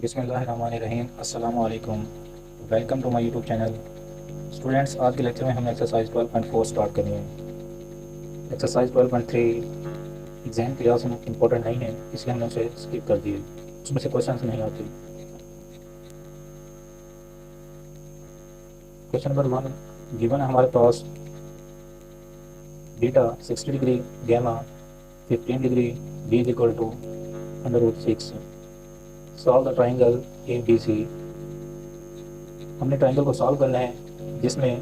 बिस्मिल्लाहिर्रहमानिर्रहीम। अस्सलामु अलैकुम। Welcome to my YouTube channel. Students, आज के लेक्चर में हम एक्सरसाइज 12.4 स्टार्ट करेंगे। एक्सरसाइज 12.3 एग्जाम के लिहाज से इम्पोर्टेंट नहीं है, इसलिए हमने उसे स्किप कर दिए। उसमें से क्वेश्चन नहीं आते। क्वेश्चन नंबर 1 गिवन है हमारे पास beta 60 degree, gamma 15 degree, B is equal to √6। Solve the triangle A B C. हमने ट्राइंगल को सॉल्व करना है जिसमें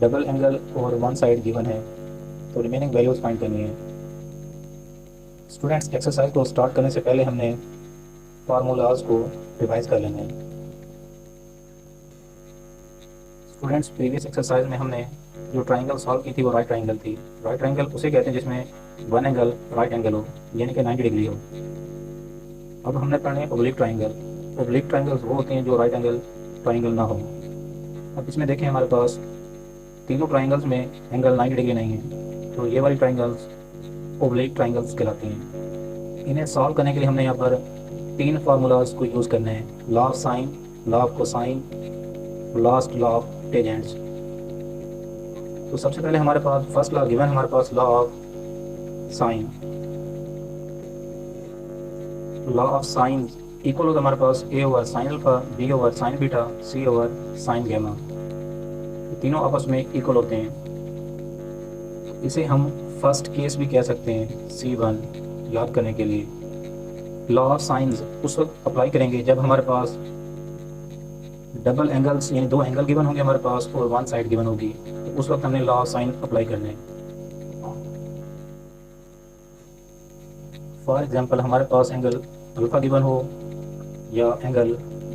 डबल एंगल और वन साइड गिवन है, तो रिमेनिंग वैल्यूज फाइंड करनी है। स्टूडेंट्स, एक्सरसाइज को स्टार्ट करने से पहले हमने फार्मूलाज को रिवाइज कर लेना है। स्टूडेंट्स, प्रीवियस एक्सरसाइज में हमने जो ट्राइंगल सॉल्व की थी वो राइट ट्राइंगल थी। राइट ट्राइंगल उसे कहते हैं जिसमें वन एंगल राइट एंगल हो, यानी कि 90 डिग्री हो। अब हमने पढ़ना है ओब्लिक ट्राइंगल। ओब्लिक ट्राइंगल्स वो होते हैं जो राइट एंगल ट्राइंगल ना हो। अब इसमें देखें, हमारे पास तीनों ट्राइंगल्स में एंगल 90 डिग्री नहीं है, तो ये वाली ट्राइंगल्स ओब्लिक ट्राइंगल्स कहलाती हैं। इन्हें सॉल्व करने के लिए हमने यहाँ पर तीन फार्मूलाज को यूज़ करना है: law of sine, law of cosine, last law of tangents. तो सबसे पहले हमारे पास फर्स्ट लॉ गिवन, हमारे पास law of sine. Law of sine equal होगा हमारे पास A over sine alpha, B over sine beta, C over sine gamma. तीनों आपस में इक्वल होते हैं। इसे हम फर्स्ट केस भी कह सकते हैं, C1, याद करने के लिए। लॉ ऑफ साइंस उस वक्त अप्लाई करेंगे जब हमारे पास डबल एंगल्स यानी दो एंगल गिवन होंगे हमारे पास और वन साइड गिवन होगी, तो उस वक्त हमने लॉ ऑफ साइन अप्लाई करना है। फॉर एग्जांपल, हमारे पास एंगल अल्फा गिवन हो या एंगल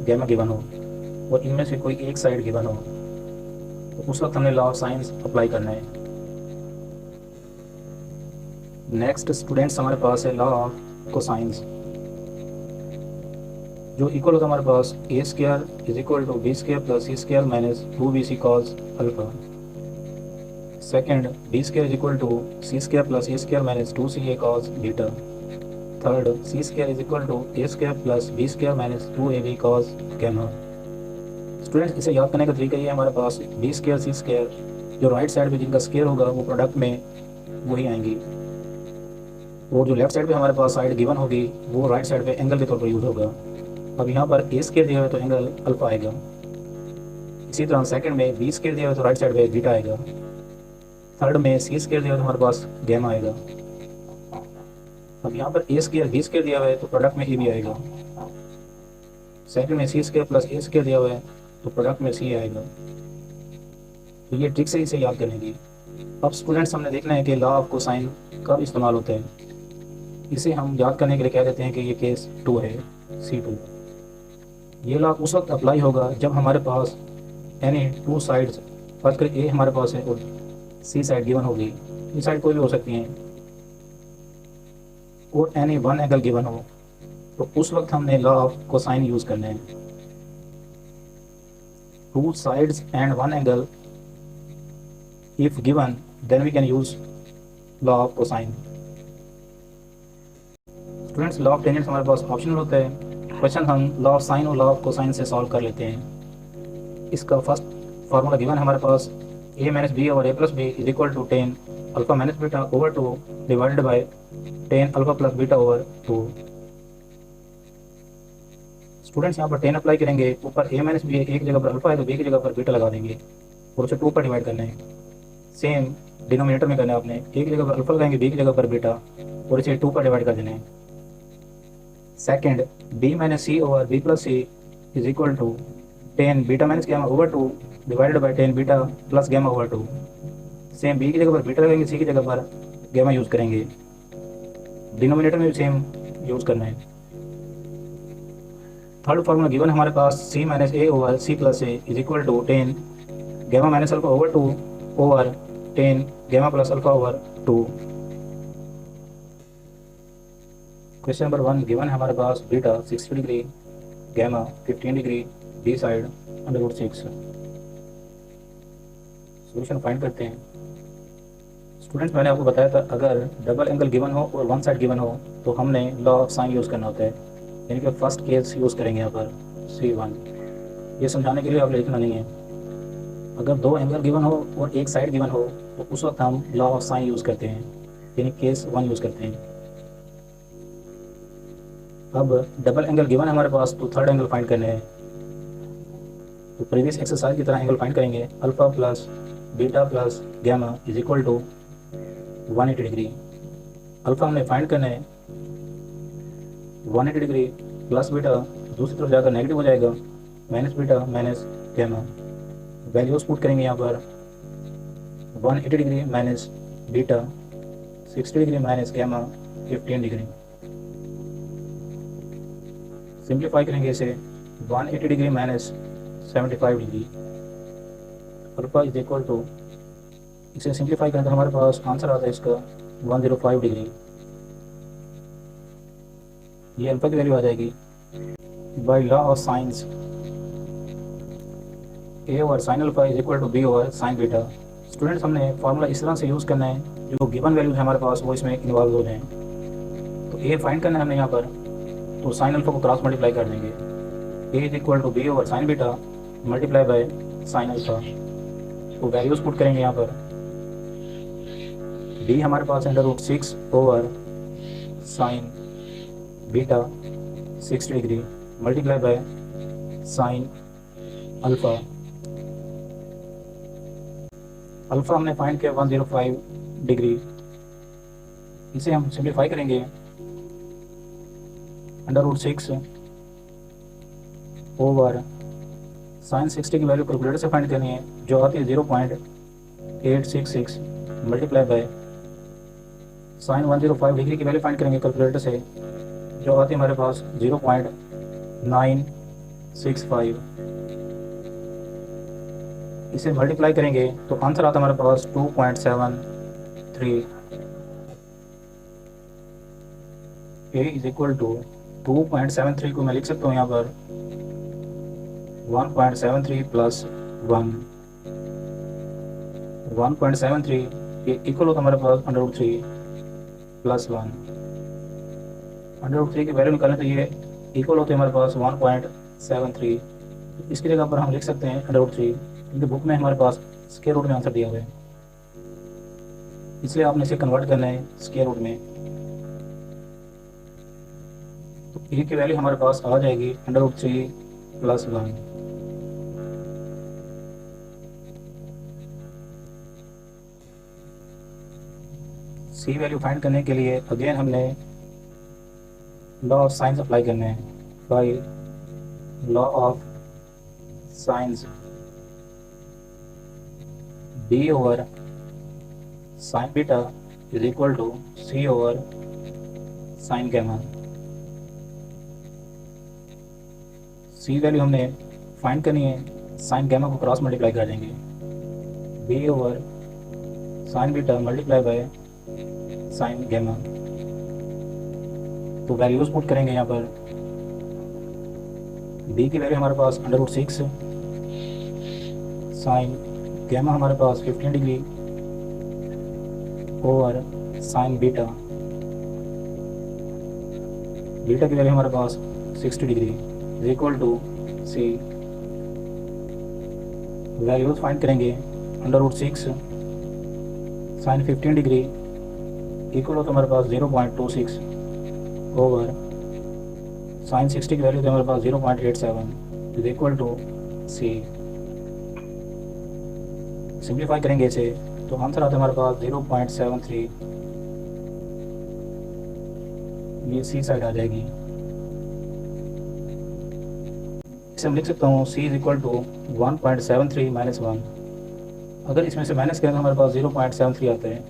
गैमा गिवन हो और इनमें से कोई एक साइड गिवन हो, तो उस वक्त हमने लॉ ऑफ साइंस अप्लाई करना है। नेक्स्ट स्टूडेंट्स, हमारे पास है लॉ ऑफ कोसाइंस, जो इक्वल होगा हमारे पास a square is equal to b square plus c square minus 2bc cos alpha. Second, b square is equal to c square plus a square minus 2ca cos beta. Third, c square is equal to a square plus b square minus 2ab cos gamma. Students, इसे याद करने का तरीका ये है, हमारे पास b square c square जो राइट साइड पे जिनका स्क्वायर होगा वो प्रोडक्ट में वही आएंगी, और जो लेफ्ट साइड पे हमारे पास साइड गिवन होगी वो राइट साइड पे एंगल के तौर पर यूज होगा। अब यहाँ पर ए स्क्वायर दिया हुआ है तो एंगल अल्फा आएगा। इसी तरह सेकंड में बी स्क्वायर दिया हुआ है तो राइट साइड पे बीटा आएगा। थर्ड में सी स्क्वायर दिया हुआ है तो हमारे पास गैमा आएगा। अब यहाँ पर ए स्क्वायर बी स्क्वायर दिया हुआ है तो प्रोडक्ट में ए भी आएगा। सेकंड में सी स्क्वायर प्लस ए स्क्वायर दिया हुआ है तो प्रोडक्ट में सी आएगा। तो ये ट्रिक से इसे याद करने की। अब स्टूडेंट्स, हमने देखना है कि लॉ ऑफ कोसाइन कब इस्तेमाल होता है। इसे हम याद करने के लिए कह देते हैं कि ये केस 2 है, C2। ये लॉ उस वक्त अप्लाई होगा जब हमारे पास एनी टू साइड्स, फर्स्ट कर ए हमारे पास है और सी साइड गिवन होगी, ये साइड कोई भी हो सकती हैं, और एनी वन एंगल गिवन हो, तो उस वक्त हमने लॉ ऑफ कोसाइन यूज करना है। Two sides and one angle if given, then we can use law of cosine। Students, law of tangents हमारे पास ऑप्शनल होता है। क्वेश्चन हम लॉ ऑफ साइन और लॉ ऑफ कोसाइन से सॉल्व कर लेते हैं। इसका फर्स्ट फार्मूला गिवन है हमारे पास a minus b over a plus b is equal to 10 alpha minus beta over 2 divided by 10 alpha plus beta over 2। Students, यहाँ पर 10 अप्लाई करेंगे, ऊपर a माइनस बी एक जगह पर अल्फा है तो b की जगह पर बीटा लगा देंगे और उसे 2 पर डिवाइड करना है। सेम डिनोमिनेटर में करना है आपने, एक जगह पर अल्फा लगाएंगे, बी की जगह पर बीटा, और इसे 2 पर डिवाइड कर देना है। Second, b minus c over b plus c is equal to 10 beta minus gamma over 2 divided by 10 beta plus gamma over 2। Same b की जगह पर बीटा लगाएंगे, सी की जगह पर गैमा यूज करेंगे, डिनोमिनेटर में भी सेम यूज करना है। थर्ड फार्मूला गिवन हमारे पास c minus a over c plus a is equal to 10 gamma minus alpha over 2 over 10 gamma plus alpha over 2। Question number 1 given है हमारे पास beta 60 degree, gamma 15 degree, b side √6। Solution find करते हैं। Students, मैंने आपको बताया था अगर डबल एंगल गिवन हो और वन साइड गिवन हो तो हमने लॉ ऑफ साइन यूज़ करना होता है। यानी कि फर्स्ट केस यूज़ करेंगे यहाँ पर C1। ये समझाने के लिए आप लिखना नहीं है। अगर दो एंगल गिवन हो और एक साइड गिवन हो तो उस वक्त हम लॉ ऑफ साइन यूज़ करते हैं, यानी केस 1 यूज़ करते हैं। अब डबल एंगल गिवन है हमारे पास, तो थर्ड एंगल फाइंड करने हैं। तो प्रीवियस एक्सरसाइज की तरह एंगल फाइंड करेंगे। Alpha plus beta plus gamma is equal to 180 degree. Alpha हमने फाइंड करना है 180 डिग्री, प्लस बीटा दूसरी तरफ जाकर नेगेटिव हो जाएगा, minus beta minus gamma. Values put करेंगे यहाँ पर 180 degree minus beta 60 degree minus gamma 15 degree. Simplify करेंगे इसे 180 degree minus 75 degree. Alpha is equal to, इसे सिंप्लीफाई करें तो हमारे पास आंसर आता है इसका 105 डिग्री। ये अल्फा की वैल्यू आ जाएगी। By law of sines a over sine alpha is equal to B over sine beta. Students, हमने फार्मूला इस तरह से यूज़ करना है जो गिवन वैल्यूज है हमारे पास वो इसमें इन्वॉल्व हो जाएं। तो ए फाइंड करना है हमने यहाँ पर, तो साइन अल्फा को क्रॉस मल्टीप्लाई कर देंगे। A is equal to B over sine beta multiply by sine alpha. तो वैल्यूज पुट करेंगे यहाँ पर। बी हमारे पास √6 over sine beta 60 degree multiply by sine alpha. Alpha हमने फाइंड किया 105 डिग्री। इसे हम सिंप्लीफाई करेंगे √6 ओवर साइन 60 की वैल्यू कैलकुलेटर से फाइंड करनी है, जो आती है 0.866 मल्टीप्लाई बाय साइन 105 डिग्री की वैल्यू फाइंड करेंगे कैलकुलेटर से, जो आती है हमारे पास 0.965। इसे मल्टीप्लाई करेंगे तो आंसर आता है हमारे पास 2.73। ए इज इक्वल टू 2.73 को मैं लिख सकता हूँ यहाँ पर 1.73 प्लस 1। 1.73 ये इक्वल होता है हमारे पास √3 प्लस 1। √3 की वैल्यू निकालें तो ये इक्वल होते हैं हमारे पास 1.73। इसकी जगह पर हम लिख सकते हैं √3, क्योंकि बुक में हमारे पास स्क्वायर रूट में आंसर दिया हुआ है, इसलिए आपने इसे कन्वर्ट करना है स्क्वायर रूट में। तो ए की वैल्यू हमारे पास आ जाएगी √3 प्लस 1। सी वैल्यू फाइंड करने के लिए अगेन हमने लॉ ऑफ साइंस अप्लाई करना है। By law of sines b over sine beta is equal to C over sine gamma. C value हमने फाइंड करनी है, साइन गैमा को क्रॉस मल्टीप्लाई कर देंगे। B over sine beta multiply by sine gamma. तो values put करेंगे यहाँ पर। बी की वैल्यू हमारे पास √6, साइन गैमा हमारे पास 15 degree over sine beta. Beta की वैल्यू हमारे पास 60 degree is equal to c. Values find करेंगे √6 साइन 15 डिग्री इक्वल होता है हमारे पास 0.26 ओवर साइन 60 की वैल्यू तो हमारे पास 0.87 is equal to c. Simplify करेंगे इसे तो आंसर आता है हमारे पास 0.73। ये सी साइड आ जाएगी। इसे हम लिख सकता हूँ सी इज इक्वल टू 1.73 माइनस 1। अगर इसमें से माइनस करें तो हमारे पास 0.73 आता है।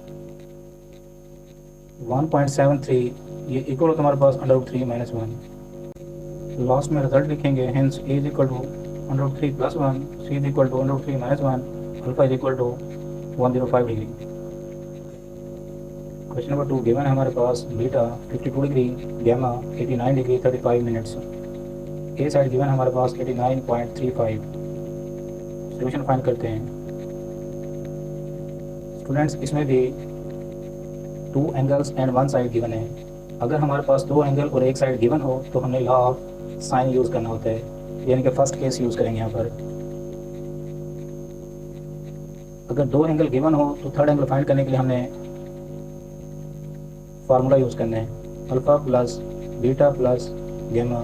1.73 ये इक्वल होता है हमारे पास √3 माइनस 1। लास्ट में रिजल्ट लिखेंगे, hence A is equal to √3 plus 1, c is equal to √3 minus 1, alpha is equal to 105 degree. Question number 2 given है हमारे पास beta 52 degree, gamma 89 degree 35 minutes. A side given है हमारे पास 89.35। सॉल्यूशन फाइंड करते हैं। स्टूडेंट्स, इसमें भी 2 एंगल्स एंड 1 साइड गिवन है। अगर हमारे पास दो एंगल और एक साइड गिवन हो तो हमें लॉ ऑफ साइन यूज़ करना होता है, यानी कि फर्स्ट केस यूज़ करेंगे यहाँ पर। अगर दो एंगल गिवन हो तो थर्ड एंगल फाइंड करने के लिए हमें फार्मूला यूज़ करना है, alpha plus beta plus gamma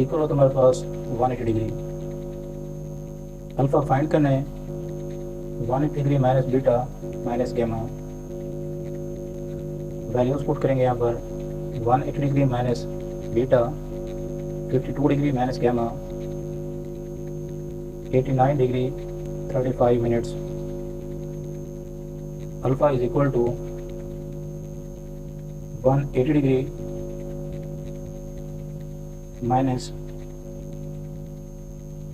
equal हो तो हमारे पास 180 डिग्री। अल्फ़ा फाइंड करना है 180 degree minus beta minus gamma, values put करेंगे यहाँ पर 180 degree minus beta 52 degree minus gamma 89 degree 35 minutes, alpha is equal to 180 degree minus,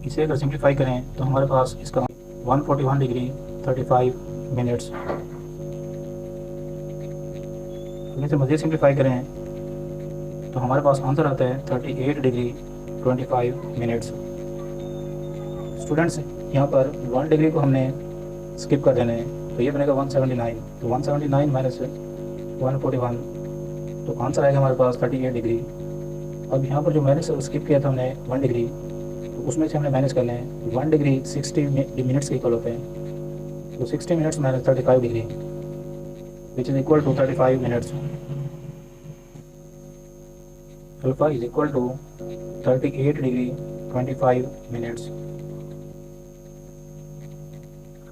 इसे अगर सिंप्लीफाई करें तो हमारे पास इसका 141 डिग्री 35 मिनट्स। इसे मज़ीद सिंप्लीफाई करें तो हमारे पास आंसर आता है 38 डिग्री 25 मिनट्स। स्टूडेंट्स यहाँ पर 1 डिग्री को हमने स्किप कर देना है, तो ये बनेगा 179, तो 179 माइनस 141, तो आंसर आएगा हमारे पास 38 डिग्री। अब यहाँ पर जो माइनस स्किप किया था हमने 1 डिग्री, तो उसमें से हमने माइनस करना है 1 डिग्री 60 मिनट्स के इक्वल होते हैं, तो 60 minutes minus 35 degree which is equal to 35 minutes. Alpha is equal to 38 degree 25 minutes.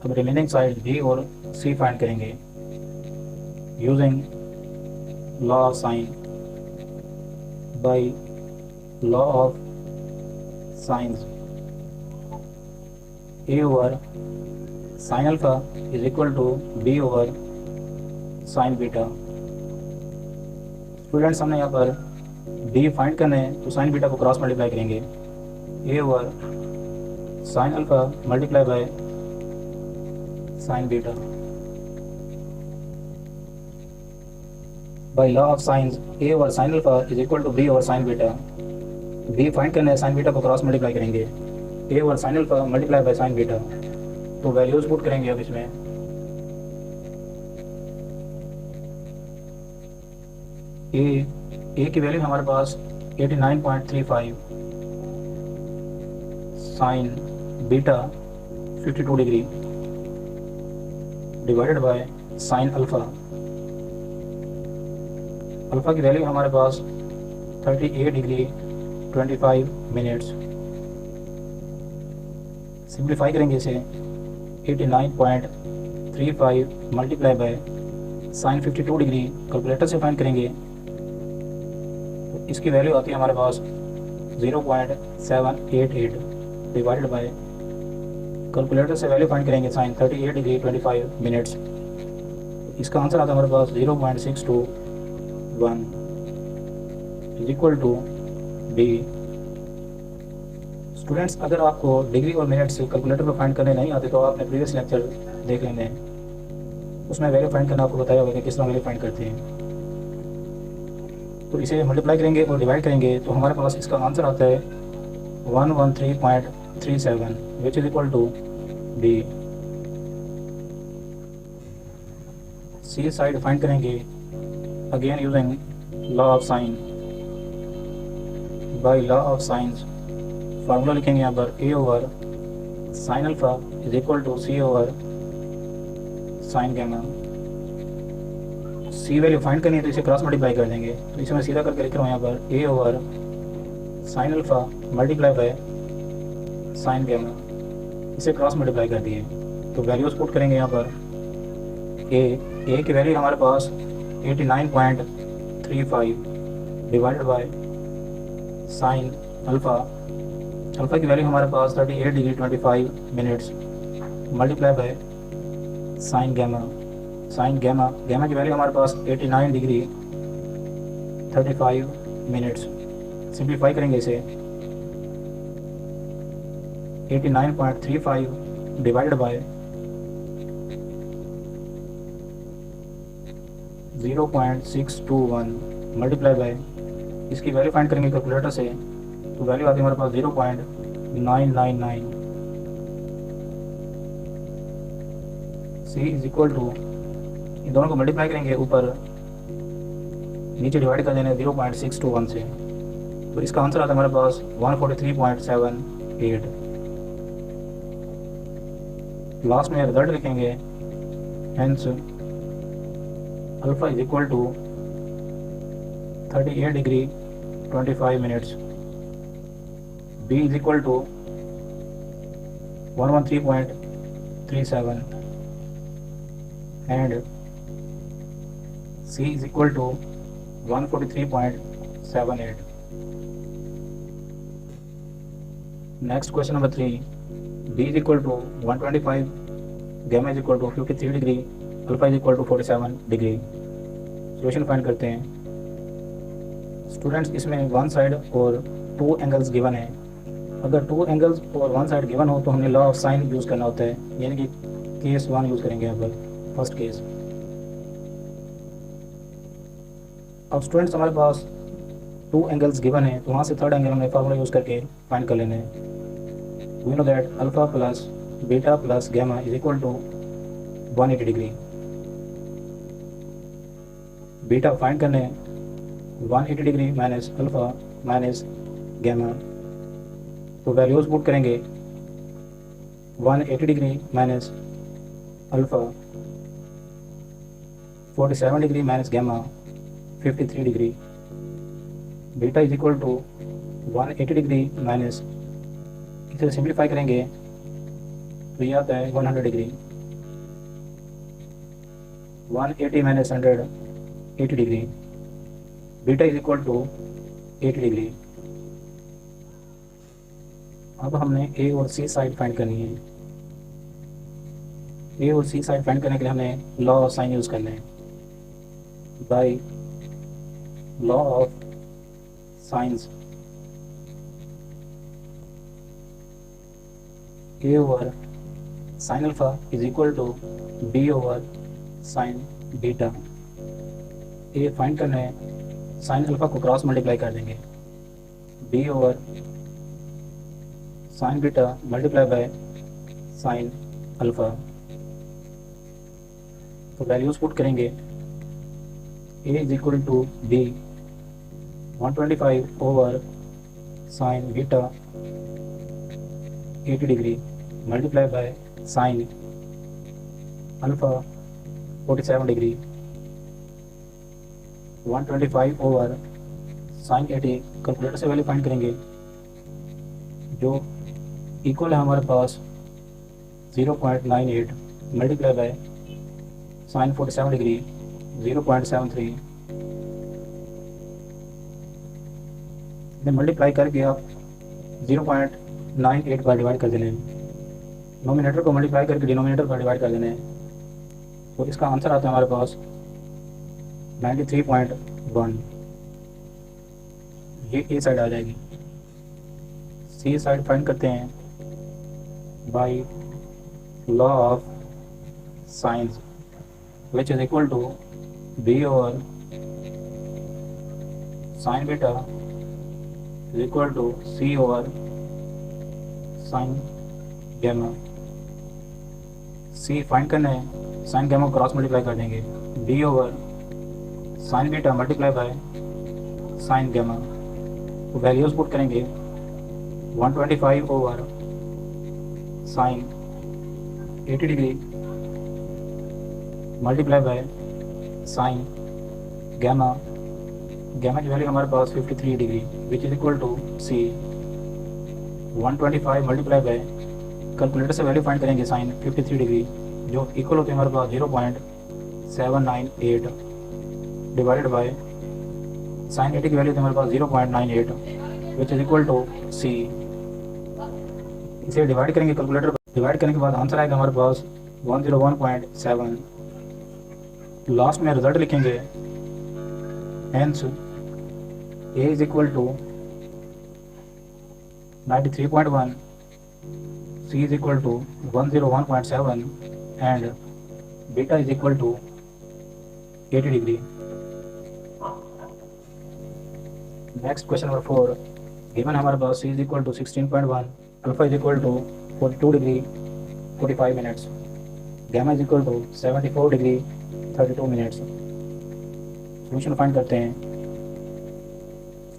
अब रिमेनिंग साइड बी और सी फाइंड करेंगे using law of sine by law of sines. A over sine alpha is equal to B over sine beta. Students हमने यहाँ पर b find करना है, तो sine beta को क्रॉस मल्टीप्लाई करेंगे, a over sine alpha multiply by sine beta. By law of sines a over sine alpha is equal to B over sine beta. B find करना है, sine beta को cross multiply करेंगे, a over sine alpha multiply by sine beta, तो values put करेंगे अब इसमें। A की value हमारे पास 89.35 sine beta 52 degree divided by sine alpha. Alpha की वैल्यू हमारे पास 38 डिग्री 25 मिनट्स। सिंप्लीफाई करेंगे इसे 89.35 multiply by sine 52 degree, calculator से फाइंड करेंगे तो इसकी वैल्यू आती है हमारे पास 0.788 डिवाइडेड बाय, कैलकुलेटर से वैल्यू फाइंड करेंगे साइन 38 डिग्री 25 मिनट्स, इसका आंसर आता है हमारे पास 0.621 is equal to B. Students अगर आपको डिग्री और मिनट्स कैलकुलेटर पर फाइंड करने नहीं आते तो आपने प्रीवियस लेक्चर देख लेंगे, उसमें वैल्यू फाइंड करना आपको बताया होगा कि किस तरह वैल्यू फाइंड करते हैं। तो इसे मल्टीप्लाई करेंगे और डिवाइड करेंगे तो हमारे पास इसका आंसर आता है 113.37 which is equal to b. C side find करेंगे again using law of sine by law of sines. Formula लिखेंगे यहाँ पर a over sine alpha is equal to C over sine gamma. C value find करनी है तो इसे cross multiply कर देंगे, तो इसे मैं सीधा करके लिख रहा हूँ यहाँ पर a over sine alpha multiply by sine gamma, इसे क्रॉस मल्टीप्लाई कर दिए तो वैल्यूज पुट करेंगे यहाँ पर। ए की वैल्यू हमारे पास 89.35 divided by sine alpha, alpha की वैल्यू हमारे पास 38 degree 25 minutes multiply by sine gamma, sine gamma की वैल्यू हमारे पास 89 डिग्री 35 मिनट्स। सिंप्लीफाई करेंगे इसे 89.35 डिवाइडेड बाय 0.621 मल्टीप्लाई बाय, इसकी वैल्यू फाइंड करेंगे कैलकुलेटर से तो वैल्यू आती है हमारे पास 0.999। सी इज इक्वल टू, इन दोनों को मल्टीप्लाई करेंगे ऊपर नीचे डिवाइड कर देने 0.621 से, तो इसका आंसर आता है हमारे पास 143.78। लास्ट में रिजल्ट लिखेंगे, hence alpha is equal to 38 degree 25 minutes, B is equal to 113.37 and C is equal to 143.78। Next question number 3, b is equal to 125, gamma is equal to 53 degree, alpha is equal to 47 degree. Solution find करते हैं। Students, इसमें one side और two angles given है। अगर two angles और one side given हो तो हमें लॉ ऑफ साइन यूज़ करना होता है, यानी कि केस 1 यूज़ करेंगे यहाँ पर, फर्स्ट केस। अब स्टूडेंट्स हमारे पास टू एंगल्स गिवन है, तो वहाँ से थर्ड एंगल हमें फार्मूला यूज़ करके फाइंड कर लेने हैं। We know that alpha plus beta plus gamma is equal to 180 degree. Beta find करने 180 degree minus alpha minus gamma, तो वैल्यूज पुट करेंगे 180 degree minus alpha 47 degree minus gamma 53 degree. Beta is equal to 180 degree minus, इसे simplify करेंगे तो ये आता है 100 degree. 180 minus 100 80 degree. Beta is equal to 80 degree. अब हमने ए और सी साइड फाइंड करनी है। ए और सी साइड फाइंड करने के लिए हमें लॉ ऑफ साइन यूज़ करना है। By law of sines, a over sine alpha is equal to B over sine beta. A find करना है, साइन अल्फा को क्रॉस मल्टीप्लाई कर देंगे, B over sine beta multiply by sine alpha. तो values put करेंगे, a is equal to b 125 over sine beta 80 degree multiply by sine alpha 47 degree. 125 over sine 80 calculator से value find करेंगे, जो equal है हमारे पास 0.98 multiply by sign 47 degree 0.73। Multiply करके आप 0.98 पर डिवाइड कर देने हैं। नोमिनेटर को मल्टीप्लाई करके डिनोमिनेटर पर डिवाइड कर देने हैं, तो इसका आंसर आता है हमारे पास 93.1। ये ए साइड आ जाएगी। सी साइड फाइंड करते हैं by law of sines, which is equal to B over sine beta is equal to C over sine gamma. C find करना है, साइन गैमा क्रॉस मल्टीप्लाई कर देंगे, B over sine beta multiply by sine gamma. तो values put करेंगे 125 over sine 80 degree multiply by sine gamma. Gamma की value हमारे पास 53 degree which is equal to C 125 multiply by, calculator से value find करेंगे sign 53 degree, जो equal होती है हमारे पास 0.798 डिवाइडेड बाय साइन 80 की वैल्यू थी हमारे पास 0.98 विच इज इक्वल टू सी। इसे डिवाइड करेंगे, कैलकुलेटर डिवाइड करने के बाद आंसर आएगा हमारे पास 101.7। लास्ट में रिजल्ट लिखेंगे, hence A is equal to 93.1, c is equal to 101.7 and beta is equal to 80 degree. Next question number 4, given हमारे पास c is equal to 16.1, alpha is equal to 42 degree 45 minutes, gamma is equal to 74 degree 32 minutes. Solution find करते हैं।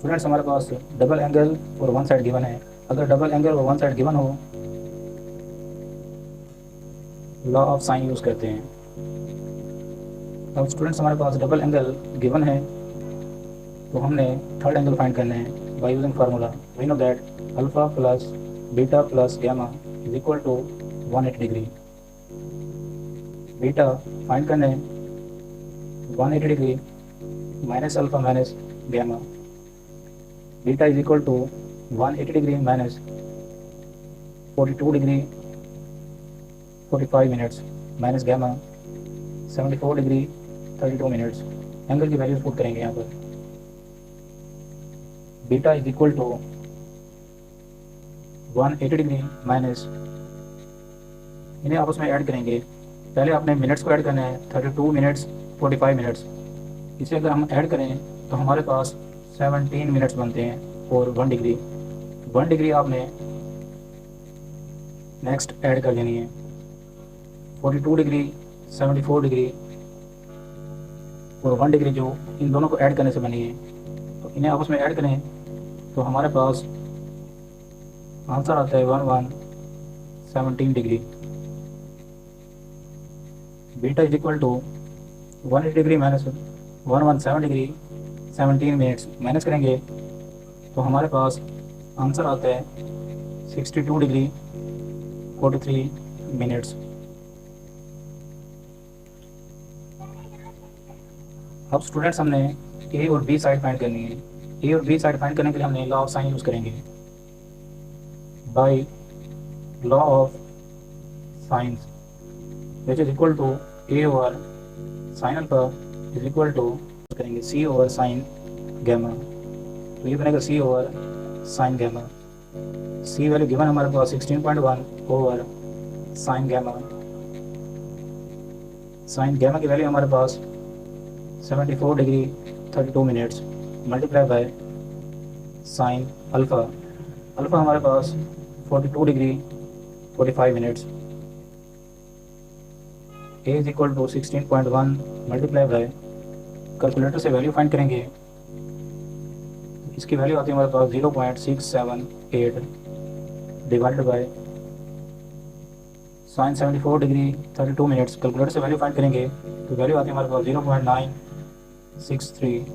Students हमारे पास double angle और one side given है। अगर double angle और वन साइड गिवन हो, लॉ ऑफ साइन यूज़ करते हैं। अब स्टूडेंट्स हमारे पास डबल एंगल गिवन है, तो हमने थर्ड एंगल फाइंड करना है by using formula. We know that alpha plus beta plus gamma is equal to 180 degree. Beta find करना है 180 degree minus alpha minus gamma. Beta is equal to 180 degree minus 42 degree 45 minutes minus gamma 74 degree 32 minutes. Angle की values put करेंगे यहाँ पर। Beta is equal to 180 degree minus, इन्हें आपस में add करेंगे। पहले आपने मिनट्स को ऐड करना है, 32 मिनट्स 45 मिनट्स। इसे अगर हम ऐड करें तो हमारे पास 17 मिनट्स बनते हैं और 1 डिग्री। 1 डिग्री आपने नेक्स्ट ऐड कर देनी है। 42 डिग्री 74 डिग्री और 1 डिग्री जो इन दोनों को ऐड करने से बनी है, तो इन्हें आपस में ऐड करें तो हमारे पास आंसर आता है 1117 degree. Beta is equal to 180 degree minus 117 degree 17 minutes minus करेंगे तो हमारे पास आंसर आता है 62 डिग्री 43 मिनट्स। अब स्टूडेंट्स हमने ए और बी साइड फाइंड करनी है। ए और बी साइड फाइंड करने के लिए हमने लॉ ऑफ साइन यूज़ करेंगे। By law of sines which is equal to A over sine alpha is equal to करेंगे सी ओवर साइन गैमा। तो ये बनेगा सी ओवर साइन गैमा। सी वैल्यू गिवन हमारे पास 16.1 over sine gamma. Sine gamma की value हमारे पास 74 degree 32 minutes multiply by sine alpha. Alpha हमारे पास 42 degree 45 minutes. A is equal to 16.1 multiply by, calculator से वैल्यू फाइंड करेंगे। इसकी वैल्यू आती है हमारे पास 0.678 divided by sign 74 degree 32 minutes. Calculator से वैल्यू फाइंड करेंगे तो वैल्यू आती है हमारे पास 0.963।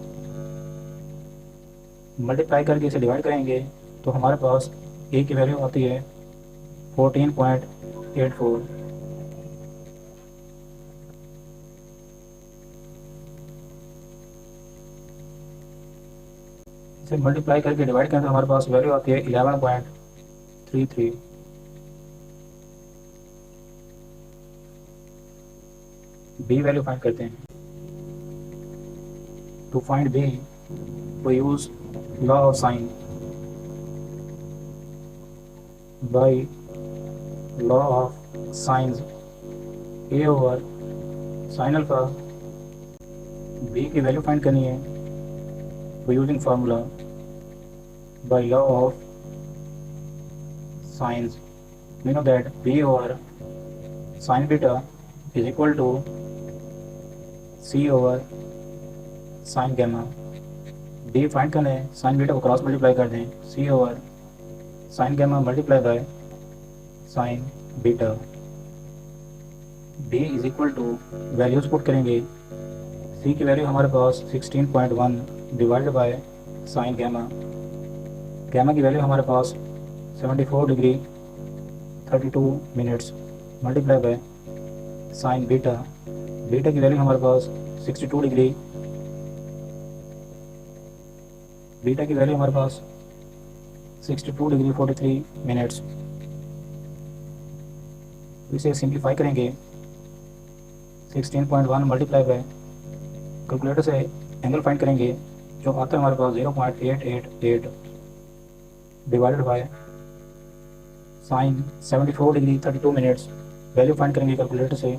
मल्टीप्लाई करके इसे डिवाइड करेंगे तो हमारे पास ए की वैल्यू आती है 14.84। इसे मल्टीप्लाई करके डिवाइड करें तो हमारे पास वैल्यू आती है 11.33। बी वैल्यू फाइंड करते हैं। To find B we use law of sine। by law of sines a over sin alpha b की वैल्यू फाइंड करनी है by using formula by law of sines। we know that b over sin beta is equal to c over sin gamma। D find करना है, sine beta को cross multiply कर दें, सी over sine gamma multiply by sine beta. D is equal to values put करेंगे। सी की value हमारे पास 16.1 divided by sine gamma. Gamma की वैल्यू हमारे पास 74 degree 32 minutes multiply by sine beta. Beta की वैल्यू हमारे पास 62 डिग्री, बीटा की वैल्यू हमारे पास 62 डिग्री 43 मिनट्स। इसे सिंप्लीफाई करेंगे 16.1 मल्टीप्लाई बाय, कैलकुलेटर से एंगल फाइंड करेंगे जो आता है हमारे पास 0.888 divided by sign 74 degree 32 minutes. Value find करेंगे कैलकुलेटर से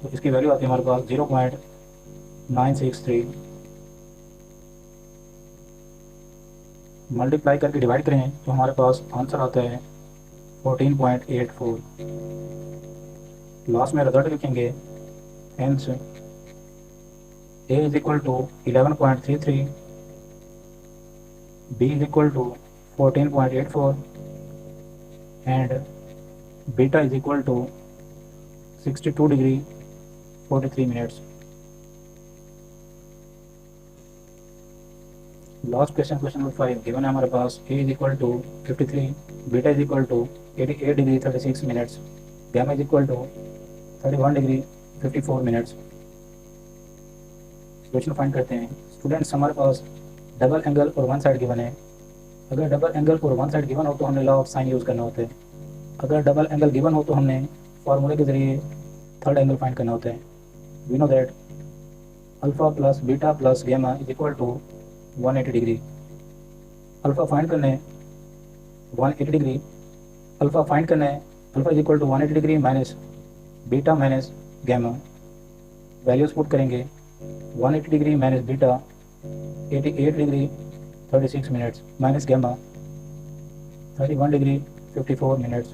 तो इसकी वैल्यू आती है हमारे पास 0.963। मल्टीप्लाई करके डिवाइड करें तो हमारे पास आंसर आता है 14.84। लास्ट में रिजल्ट लिखेंगे, hence A is equal to 11.33 B is equal to 14.84 and beta is equal to 62 degree 43 minutes. Last question, question number 5 given है हमारे पास A is equal to 53, beta is equal to 88 degree 36 minutes, gamma is equal to 31 degree 54 minutes. Solution find करते हैं। Students, हमारे पास double angle और one side given है। अगर डबल एंगल और वन साइड गिवन हो तो हमने लॉ ऑफ साइन यूज़ करना होता है। अगर डबल एंगल गिवन हो तो हमने फार्मूले के ज़रिए थर्ड एंगल फाइंड करना होता है। We know that alpha plus beta plus gamma is equal to 180 degree. Alpha find करना है 180 डिग्री, अल्फ़ा फाइंड करना है, alpha is equal to 180 degree minus beta minus gamma. Values put करेंगे 180 degree minus beta 88 degree 36 minutes minus gamma 31 degree 54 minutes.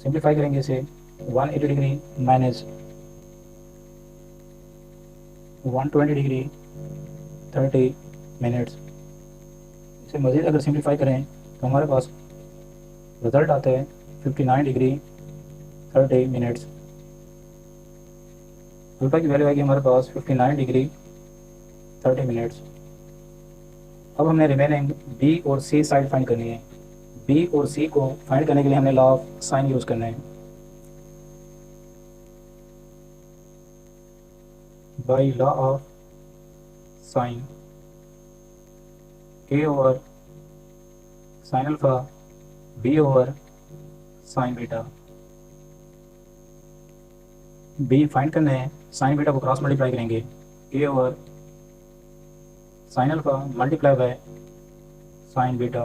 Simplify करेंगे इसे 180 degree minus 120 degree 30 minutes. इसे मज़ीद अगर सिंप्लीफाई करें तो हमारे पास रिज़ल्ट आता है 59 डिग्री 30 मिनट्स। अल्फ़ा की वैल्यू आएगी हमारे पास 59 डिग्री 30 मिनट्स। अब हमने रिमेनिंग बी और सी साइड फाइंड करनी है। बी और सी को फाइंड करने के लिए हमने लॉ ऑफ साइन यूज़ करना है। By law of sine a over sine alpha b over sine beta. B find करना है, साइन बीटा को क्रॉस मल्टीप्लाई करेंगे a over sine alpha multiply by sine beta.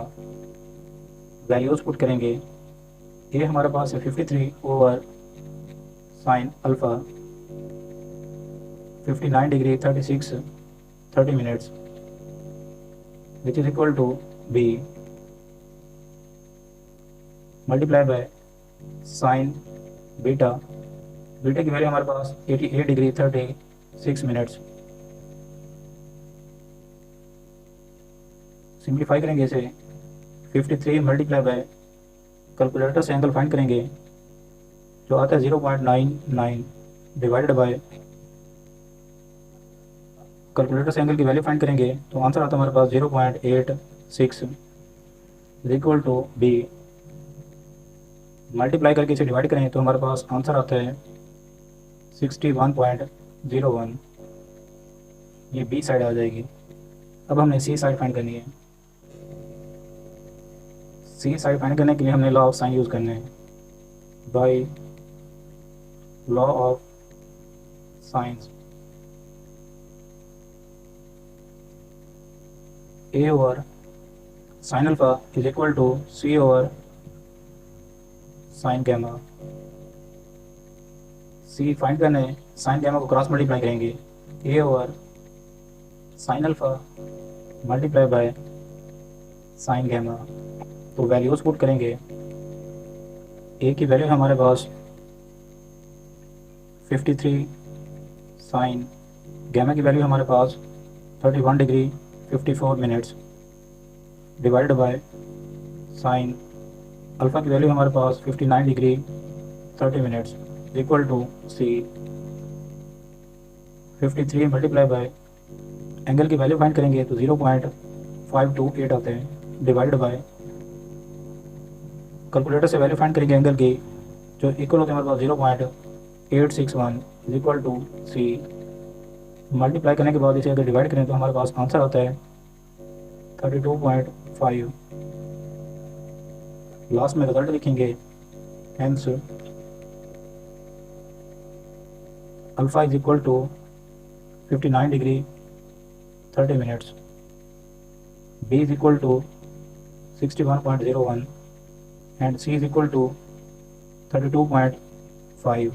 Values put करेंगे, a हमारे पास है 53 over sine alpha 59 degree 30 minutes which is equal to B multiply by sine beta. Beta की value हमारे पास 88 degree 36 minutes. Simplify करेंगे इसे 53 मल्टीप्लाई बाय कैलकुलेटर से एंगल फाइंड करेंगे जो आता है 0.99 डिवाइडेड बाय कैलकुलेटर से एंगल की वैल्यू फाइंड करेंगे तो आंसर आता है हमारे पास 0.86 is equal to B. Multiply करके इसे डिवाइड करें तो हमारे पास आंसर आता है 61.01। ये बी साइड आ जाएगी। अब हमने सी साइड फाइंड करनी है। सी साइड फाइंड करने के लिए हमने लॉ ऑफ साइन यूज़ करना है। By law of sines a over sine alpha is equal to C over sine gamma. C find करना है, साइन गैमा को क्रॉस मल्टीप्लाई करेंगे a over sine alpha multiply by sine gamma. तो values put करेंगे, a की value हमारे पास 53 sine, gamma की वैल्यू हमारे पास 31 degree 54 minutes divided by sine alpha की वैल्यू हमारे पास 59 degree 30 minutes equal to C 53 multiply by angle की वैल्यू फाइंड करेंगे तो 0.528 आते हैं डिवाइडेड बाय कैलकुलेटर से वैल्यू फाइंड करेंगे एंगल की जो इक्वल होते हैं हमारे पास 0.861 is equal to C. Multiply करने के बाद इसे अगर डिवाइड करें तो हमारे पास आंसर आता है 32.5। लास्ट में रिजल्ट लिखेंगे, hence alpha is equal to 59 degree 30 minutes, B is equal to 61.01 and C is equal to 32.5।